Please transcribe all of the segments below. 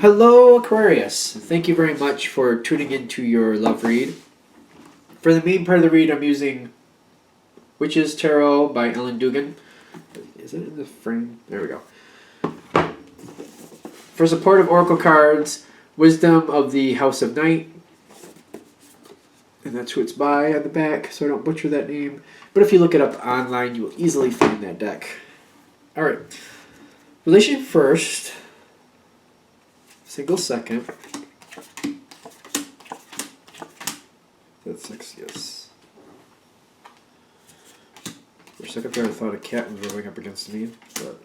Hello, Aquarius. Thank you very much for tuning into your love read. For the main part of the read, I'm using Witch's Tarot by Ellen Dugan. Is it in the frame? There we go. For supportive oracle cards, Wisdom of the House of Night. And that's who it's by on the back, so I don't butcher that name. But if you look it up online, you will easily find that deck. Alright. Relation first. Single second. That's 6, yes. For a second there, I thought a cat was rolling up against me, but...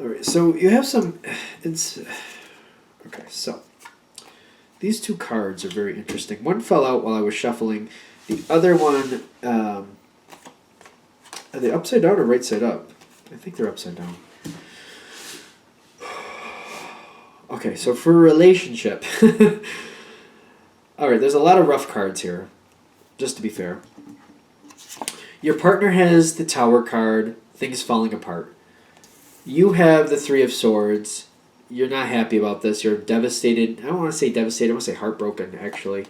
Alright, so you have some... Okay, so... These two cards are very interesting. One fell out while I was shuffling. The other one... are they upside down or right side up? I think they're upside down. Okay, so for a relationship... Alright, there's a lot of rough cards here, just to be fair. Your partner has the Tower card, things falling apart. You have the Three of Swords. You're not happy about this. You're devastated. I don't want to say devastated. I want to say heartbroken, actually.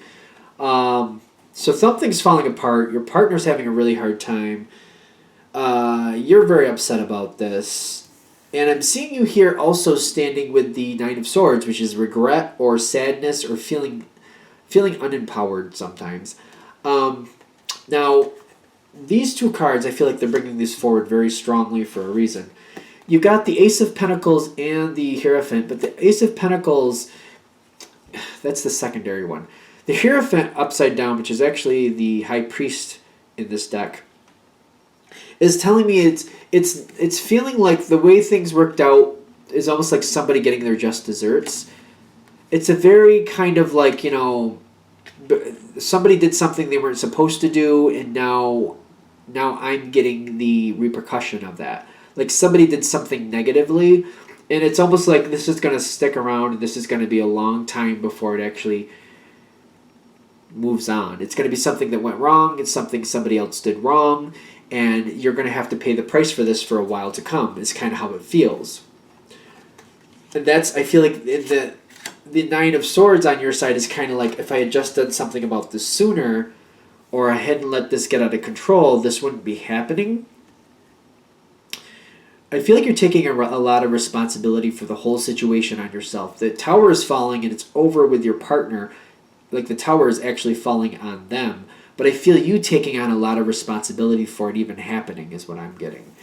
So something's falling apart. Your partner's having a really hard time. You're very upset about this. And I'm seeing you here also standing with the Nine of Swords, which is regret or sadness or feeling unempowered sometimes. Now, these two cards, I feel like they're bringing this forward very strongly for a reason. You got the Ace of Pentacles and the Hierophant, but the Ace of Pentacles, that's the secondary one. The Hierophant upside down, which is actually the High Priest in this deck, is telling me it's feeling like the way things worked out is almost like somebody getting their just desserts. It's a very kind of like, somebody did something they weren't supposed to do, and now I'm getting the repercussion of that. Like somebody did something negatively, and it's almost like this is going to stick around, and this is going to be a long time before it actually moves on. It's going to be something that went wrong. It's something somebody else did wrong, and you're going to have to pay the price for this for a while to come, is kind of how it feels. And that's, I feel like the Nine of Swords on your side is kind of like, if I had just done something about this sooner, or I hadn't let this get out of control, this wouldn't be happening. I feel like you're taking a lot of responsibility for the whole situation on yourself. The tower is falling and it's over with your partner. Like the tower is actually falling on them. But I feel you taking on a lot of responsibility for it even happening is what I'm getting.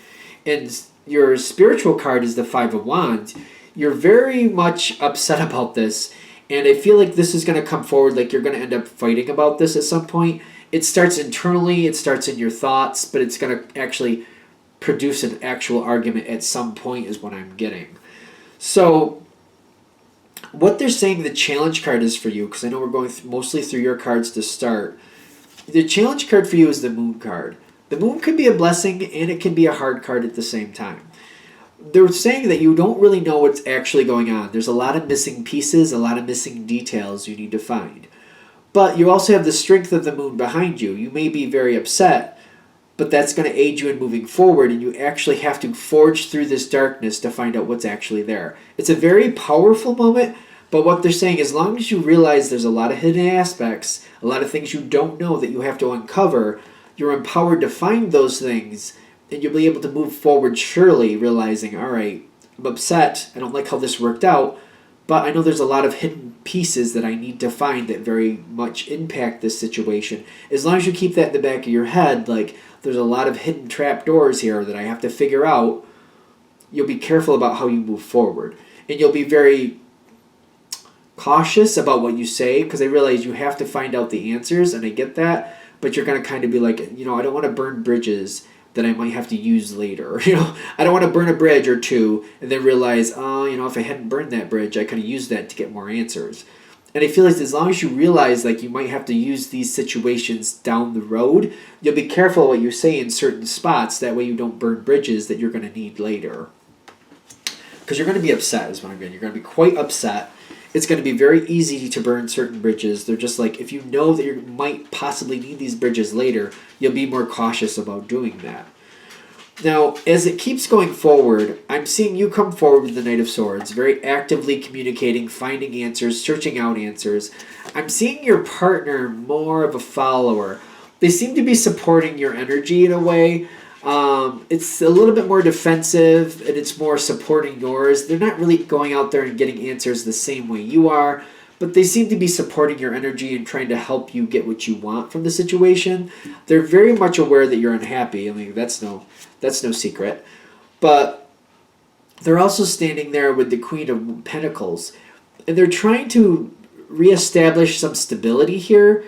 And your spiritual card is the Five of Wands. You're very much upset about this. And I feel like this is going to come forward, like you're going to end up fighting about this at some point. It starts internally, it starts in your thoughts, but it's going to actually produce an actual argument at some point is what I'm getting. So what they're saying the challenge card is for you, because I know we're going mostly through your cards to start. The challenge card for you is the Moon card. The Moon can be a blessing and it can be a hard card at the same time. They're saying that you don't really know what's actually going on. There's a lot of missing pieces, a lot of missing details you need to find. But you also have the strength of the Moon behind you. You may be very upset, but that's going to aid you in moving forward, and you actually have to forge through this darkness to find out what's actually there. It's a very powerful moment, but what they're saying, as long as you realize there's a lot of hidden aspects, a lot of things you don't know that you have to uncover, you're empowered to find those things, and you'll be able to move forward surely, realizing, all right, I'm upset, I don't like how this worked out, but I know there's a lot of hidden pieces that I need to find that very much impact this situation. As long as you keep that in the back of your head, like, there's a lot of hidden trapdoors here that I have to figure out, you'll be careful about how you move forward. And you'll be very cautious about what you say, because I realize you have to find out the answers, and I get that, but you're going to kind of be like, I don't want to burn bridges that I might have to use later. I don't want to burn a bridge or two and then realize, if I hadn't burned that bridge, I could have used that to get more answers. And I feel like as long as you realize like you might have to use these situations down the road, you'll be careful what you say in certain spots. That way you don't burn bridges that you're going to need later. Because you're going to be upset is what I'm getting. You're going to be quite upset. It's going to be very easy to burn certain bridges. They're just like, if you know that you might possibly need these bridges later, you'll be more cautious about doing that. Now, as it keeps going forward, I'm seeing you come forward with the Knight of Swords, very actively communicating, finding answers, searching out answers. I'm seeing your partner more of a follower. They seem to be supporting your energy in a way. It's a little bit more defensive, and it's more supporting yours. They're not really going out there and getting answers the same way you are, but they seem to be supporting your energy and trying to help you get what you want from the situation. They're very much aware that you're unhappy. I mean, that's no secret. But they're also standing there with the Queen of Pentacles, and they're trying to reestablish some stability here.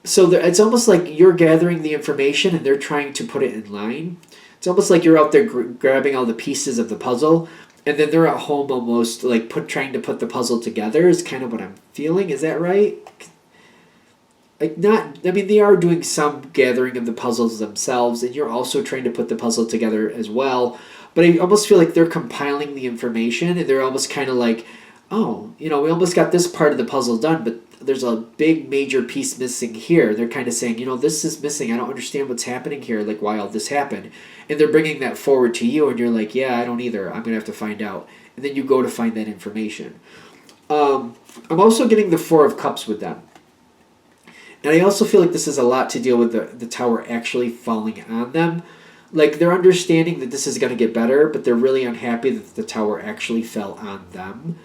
So it's almost like you're gathering the information and they're trying to put it in line. It's almost like you're out there grabbing all the pieces of the puzzle, and then they're at home almost like trying to put the puzzle together is kind of what I'm feeling. Is that right? Like they are doing some gathering of the puzzles themselves, and you're also trying to put the puzzle together as well. But I almost feel like they're compiling the information, and they're almost kind of like, oh, we almost got this part of the puzzle done, but there's a big major piece missing here. They're kind of saying, this is missing. I don't understand what's happening here, like why all this happened. And they're bringing that forward to you, and you're like, yeah, I don't either. I'm going to have to find out. And then you go to find that information. I'm also getting the Four of Cups with them. And I also feel like this is a lot to deal with the tower actually falling on them. Like, they're understanding that this is going to get better, but they're really unhappy that the tower actually fell on them.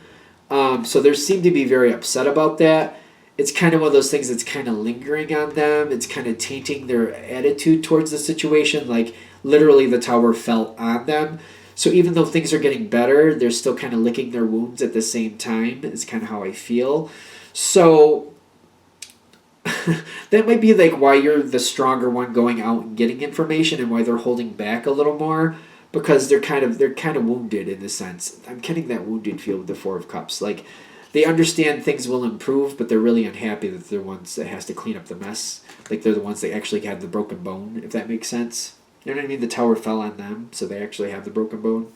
So they seem to be very upset about that. It's kind of one of those things that's kind of lingering on them. It's kind of tainting their attitude towards the situation. Like, literally the tower fell on them. So even though things are getting better, they're still kind of licking their wounds at the same time. Is kind of how I feel. So that might be like why you're the stronger one going out and getting information, and why they're holding back a little more, because they're kind of wounded in a sense. I'm getting that wounded feel with the Four of Cups. Like, they understand things will improve, but they're really unhappy that they're the ones that has to clean up the mess. Like, they're the ones that actually have the broken bone, if that makes sense. You know what I mean? The tower fell on them, so they actually have the broken bone.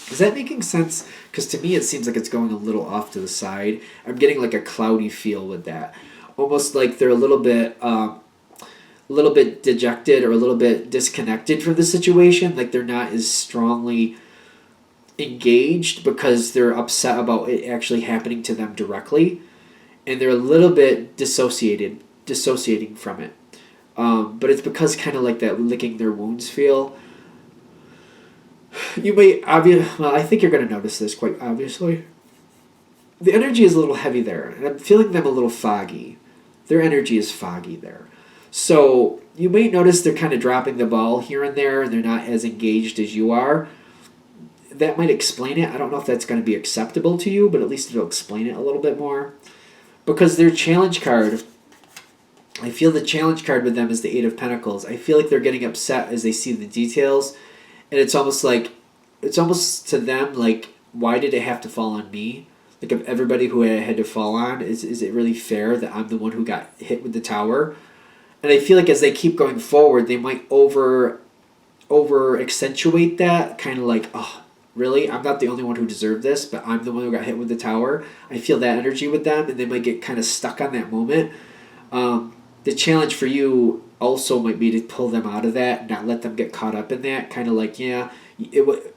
Is that making sense? Because to me it seems like it's going a little off to the side. I'm getting like a cloudy feel with that. Almost like they're a little bit dejected or a little bit disconnected from the situation. Like, they're not as strongly engaged because they're upset about it actually happening to them directly, and they're a little bit dissociating from it. But it's because kind of like that licking their wounds feel. You may I think you're going to notice this quite obviously. The energy is a little heavy there, and I'm feeling them a little foggy. Their energy is foggy there. So you may notice they're kind of dropping the ball here and there, and they're not as engaged as you are. That might explain it. I don't know if that's going to be acceptable to you, but at least it'll explain it a little bit more. Because their challenge card, I feel the challenge card with them is the Eight of Pentacles. I feel like they're getting upset as they see the details, and it's almost to them like, why did it have to fall on me? Like, of everybody who it had to fall on, is it really fair that I'm the one who got hit with the tower? And I feel like as they keep going forward, they might over accentuate that, kind of like, oh, really? I'm not the only one who deserved this, but I'm the one who got hit with the tower. I feel that energy with them, and they might get kind of stuck on that moment. The challenge for you also might be to pull them out of that, not let them get caught up in that. Kind of like, yeah,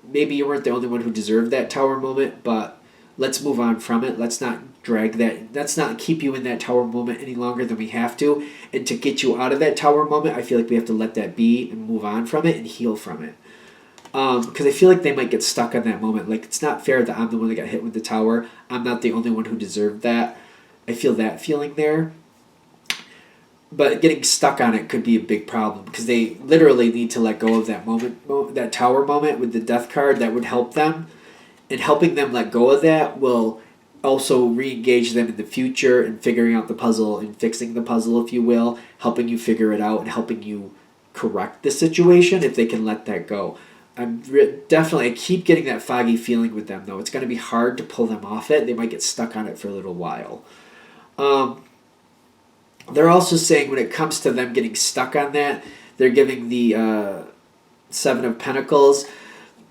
maybe you weren't the only one who deserved that tower moment, but let's move on from it. Let's not drag that. Let's not keep you in that tower moment any longer than we have to. And to get you out of that tower moment, I feel like we have to let that be and move on from it and heal from it. Because I feel like they might get stuck on that moment. Like, it's not fair that I'm the one that got hit with the tower. I'm not the only one who deserved that. I feel that feeling there. But getting stuck on it could be a big problem, because they literally need to let go of that moment, that tower moment with the death card. That would help them. And helping them let go of that will also re-engage them in the future and figuring out the puzzle and fixing the puzzle, if you will, helping you figure it out and helping you correct the situation if they can let that go. I keep getting that foggy feeling with them, though. It's going to be hard to pull them off it. They might get stuck on it for a little while. They're also saying when it comes to them getting stuck on that, they're giving the Seven of Pentacles.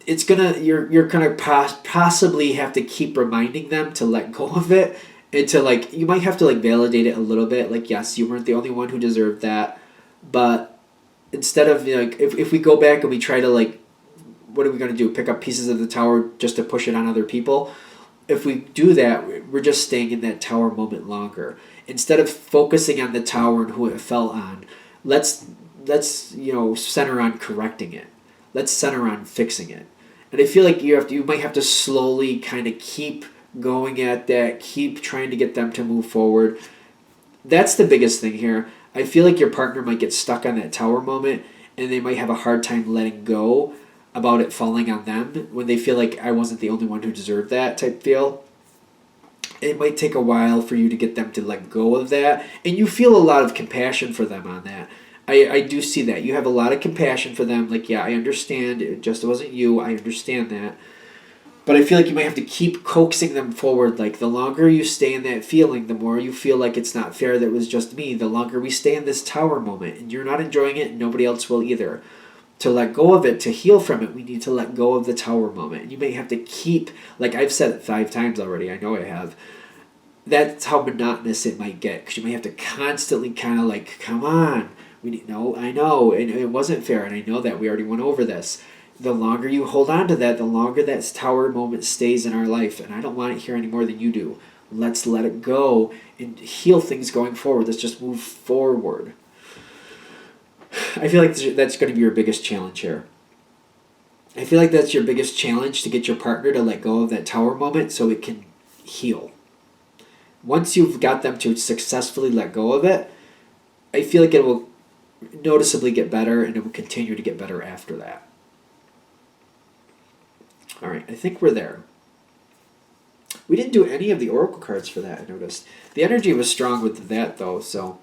You're gonna possibly have to keep reminding them to let go of it, and to like, you might have to like validate it a little bit. Like, yes, you weren't the only one who deserved that, but instead of, like, if we go back and we try to, like, what are we going to do? Pick up pieces of the tower just to push it on other people? If we do that, we're just staying in that tower moment longer. Instead of focusing on the tower and who it fell on, let's center on correcting it. Let's center on fixing it. And I feel like you might have to slowly kind of keep going at that, keep trying to get them to move forward. That's the biggest thing here. I feel like your partner might get stuck on that tower moment, and they might have a hard time letting go about it falling on them when they feel like I wasn't the only one who deserved that type feel. It might take a while for you to get them to let go of that, and you feel a lot of compassion for them on that. I do see that. You have a lot of compassion for them. Like, yeah, I understand. It just wasn't you. I understand that. But I feel like you might have to keep coaxing them forward. Like, the longer you stay in that feeling, the more you feel like it's not fair that it was just me. The longer we stay in this tower moment, and you're not enjoying it, and nobody else will either. To let go of it, to heal from it, we need to let go of the tower moment. And you may have to keep, like I've said it 5 times already, I know I have. That's how monotonous it might get, because you may have to constantly kind of like, come on. No, I know, and it wasn't fair, and I know that. We already went over this. The longer you hold on to that, the longer that tower moment stays in our life, and I don't want it here any more than you do. Let's let it go and heal things going forward. Let's just move forward. I feel like that's going to be your biggest challenge here. I feel like that's your biggest challenge, to get your partner to let go of that tower moment so it can heal. Once you've got them to successfully let go of it, I feel like it will noticeably get better, and it will continue to get better after that. All right, I think we're there. We didn't do any of the oracle cards for that, I noticed. The energy was strong with that, though, so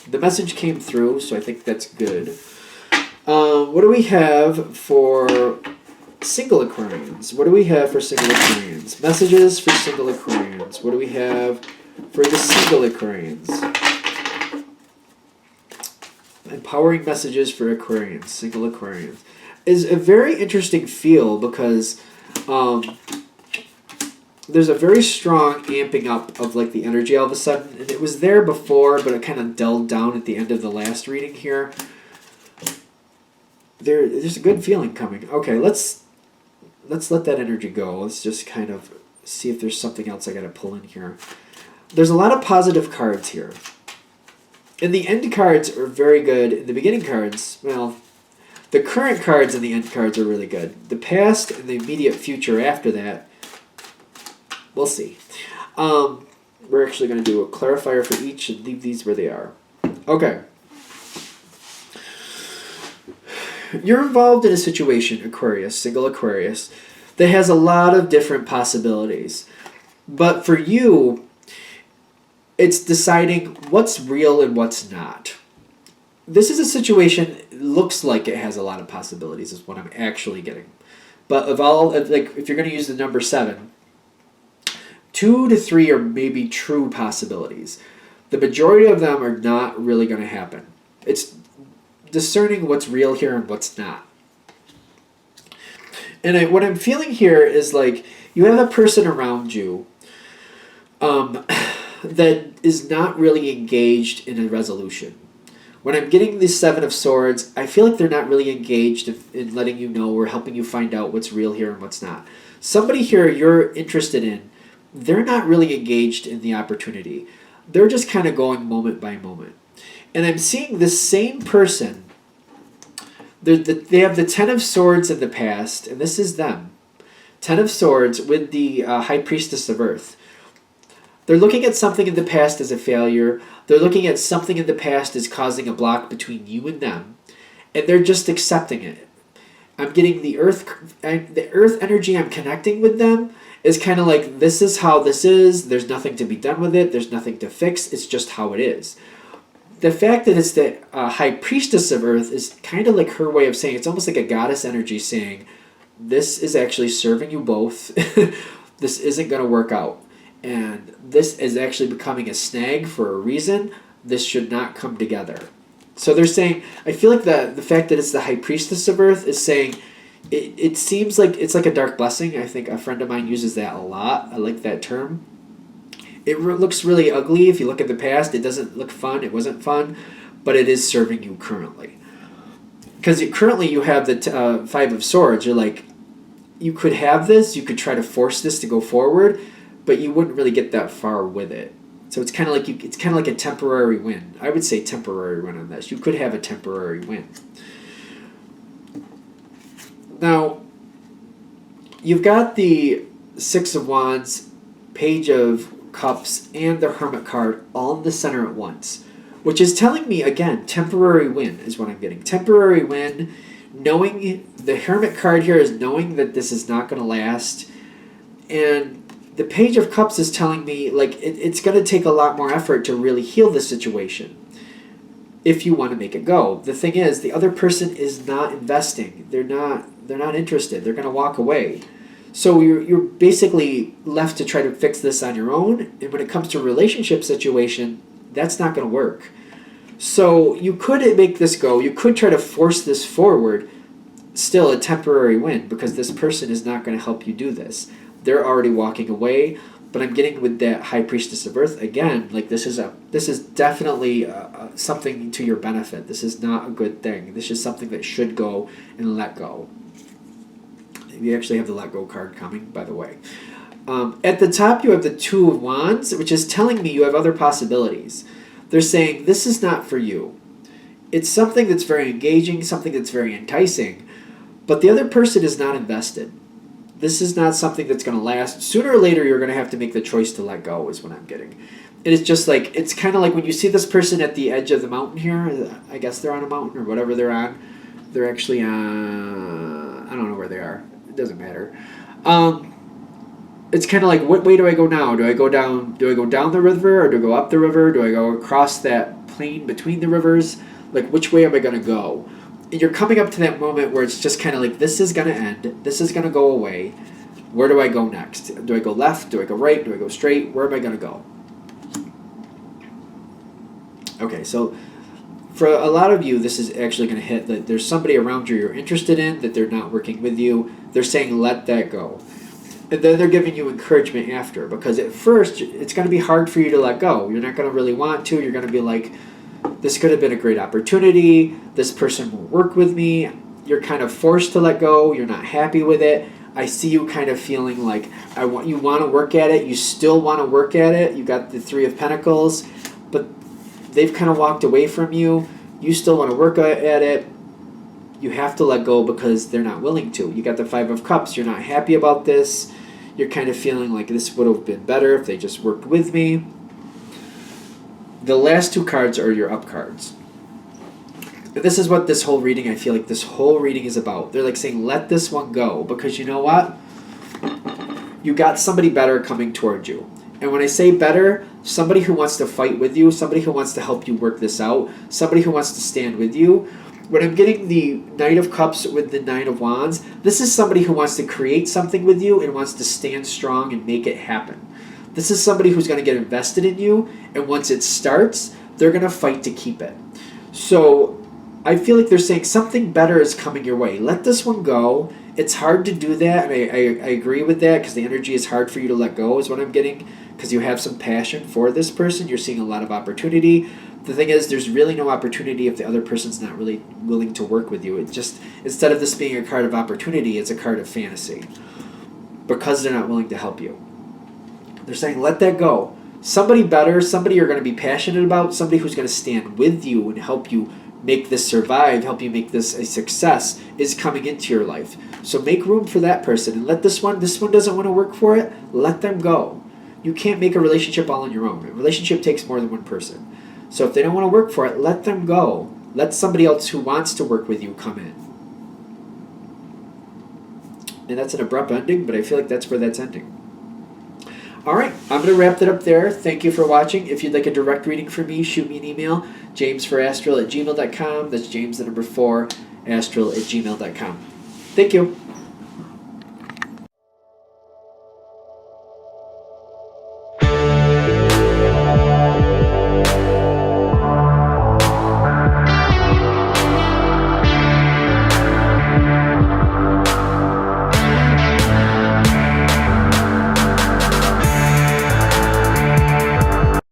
the message came through, so I think that's good. What do we have for single Aquarians? What do we have for single Aquarians? Messages for single Aquarians. What do we have for the single Aquarians? Empowering messages for Aquarians, single Aquarians. Is a very interesting feel, because there's a very strong amping up of, like, the energy all of a sudden, and it was there before, but it kind of dulled down at the end of the last reading here. There's a good feeling coming. Okay, let's let that energy go. Let's just kind of see if there's something else I got to pull in here. There's a lot of positive cards here. And the end cards are very good. The beginning cards, well, the current cards and the end cards are really good. The past and the immediate future after that, we'll see. We're actually going to do a clarifier for each and leave these where they are. Okay. You're involved in a situation, Aquarius, single Aquarius, that has a lot of different possibilities. But for you, it's deciding what's real and what's not. This is a situation, looks like it has a lot of possibilities, is what I'm actually getting. But if you're going to use the number 7, 2 to 3 are maybe true possibilities. The majority of them are not really going to happen. It's discerning what's real here and what's not. And what I'm feeling here is, like, you have a person around you that is not really engaged in a resolution. When I'm getting the 7 of Swords, I feel like they're not really engaged in letting you know or helping you find out what's real here and what's not. Somebody here you're interested in, they're not really engaged in the opportunity. They're just kind of going moment by moment. And I'm seeing this same person. They have the 10 of Swords in the past, and this is them. 10 of Swords with the High Priestess of Earth. They're looking at something in the past as a failure. They're looking at something in the past as causing a block between you and them. And they're just accepting it. I'm getting the earth energy. I'm connecting with them is kind of like, this is how this is. There's nothing to be done with it. There's nothing to fix. It's just how it is. The fact that it's the High Priestess of Earth is kind of like her way of saying, it's almost like a goddess energy saying, this is actually serving you both. This isn't going to work out. And this is actually becoming a snag for a reason. This should not come together. So they're saying, I feel like the fact that it's the High Priestess of Earth is saying, it seems like it's like a dark blessing. I think a friend of mine uses that a lot. I like that term. It looks really ugly. If you look at the past, it doesn't look fun. It wasn't fun, but it is serving you currently. because currently you have the Five of Swords. You're like, you could have this, you could try to force this to go forward, but you wouldn't really get that far with it. So it's kind of like a temporary win. I would say temporary win on this. You could have a temporary win. Now, you've got the Six of Wands, Page of Cups, and the Hermit card all in the center at once, which is telling me, again, temporary win is what I'm getting. Temporary win, knowing the Hermit card here is knowing that this is not going to last, and the Page of Cups is telling me like it's going to take a lot more effort to really heal this situation if you want to make it go. The thing is, the other person is not investing. They're not interested. They're going to walk away. So you're basically left to try to fix this on your own. And when it comes to a relationship situation, that's not going to work. So you could make this go. You could try to force this forward. Still a temporary win, because this person is not going to help you do this. They're already walking away. But I'm getting with that High Priestess of Earth again. Like this is definitely something to your benefit. This is not a good thing. This is something that should go and let go. You actually have the Let Go card coming, by the way. At the top, you have the Two of Wands, which is telling me you have other possibilities. They're saying this is not for you. It's something that's very engaging, something that's very enticing, but the other person is not invested. This is not something that's going to last. Sooner or later, you're going to have to make the choice to let go, is what I'm getting. And it's just like, it's kind of like when you see this person at the edge of the mountain here. I guess they're on a mountain or whatever they're on. They're actually on, I don't know where they are. It doesn't matter. It's kind of like, what way do I go now? Do I go down the river, or do I go up the river? Do I go across that plain between the rivers? Like, which way am I going to go? And you're coming up to that moment where it's just kind of like, this is going to end. This is going to go away. Where do I go next? Do I go left? Do I go right? Do I go straight? Where am I going to go? Okay, so for a lot of you, this is actually going to hit that there's somebody around you you're interested in, that they're not working with you. They're saying, let that go. And then they're giving you encouragement after, because at first, it's going to be hard for you to let go. You're not going to really want to. You're going to be like, this could have been a great opportunity. This person will work with me. You're kind of forced to let go. You're not happy with it. I see you kind of feeling like you want to work at it. You still want to work at it. You got the Three of Pentacles, but they've kind of walked away from you. You still want to work at it. You have to let go because they're not willing to. You got the Five of Cups. You're not happy about this. You're kind of feeling like this would have been better if they just worked with me. The last two cards are your up cards. And this is what this whole reading, I feel like this whole reading is about. They're like saying, let this one go, because you know what? You got somebody better coming toward you. And when I say better, somebody who wants to fight with you, somebody who wants to help you work this out, somebody who wants to stand with you. When I'm getting the Knight of Cups with the Nine of Wands, this is somebody who wants to create something with you and wants to stand strong and make it happen. This is somebody who's going to get invested in you, and once it starts, they're going to fight to keep it. So I feel like they're saying something better is coming your way. Let this one go. It's hard to do that, and I agree with that, because the energy is hard for you to let go is what I'm getting, because you have some passion for this person. You're seeing a lot of opportunity. The thing is, there's really no opportunity if the other person's not really willing to work with you. It's just, instead of this being a card of opportunity, it's a card of fantasy, because they're not willing to help you. They're saying, let that go. Somebody better, somebody you're going to be passionate about, somebody who's going to stand with you and help you make this survive, help you make this a success, is coming into your life. So make room for that person, and let this one doesn't want to work for it, let them go. You can't make a relationship all on your own. A relationship takes more than one person. So if they don't want to work for it, let them go. Let somebody else who wants to work with you come in. And that's an abrupt ending, but I feel like that's where that's ending. All right, I'm going to wrap that up there. Thank you for watching. If you'd like a direct reading from me, shoot me an email, jamesforastral@gmail.com. That's James, the number 4, astral@gmail.com. Thank you.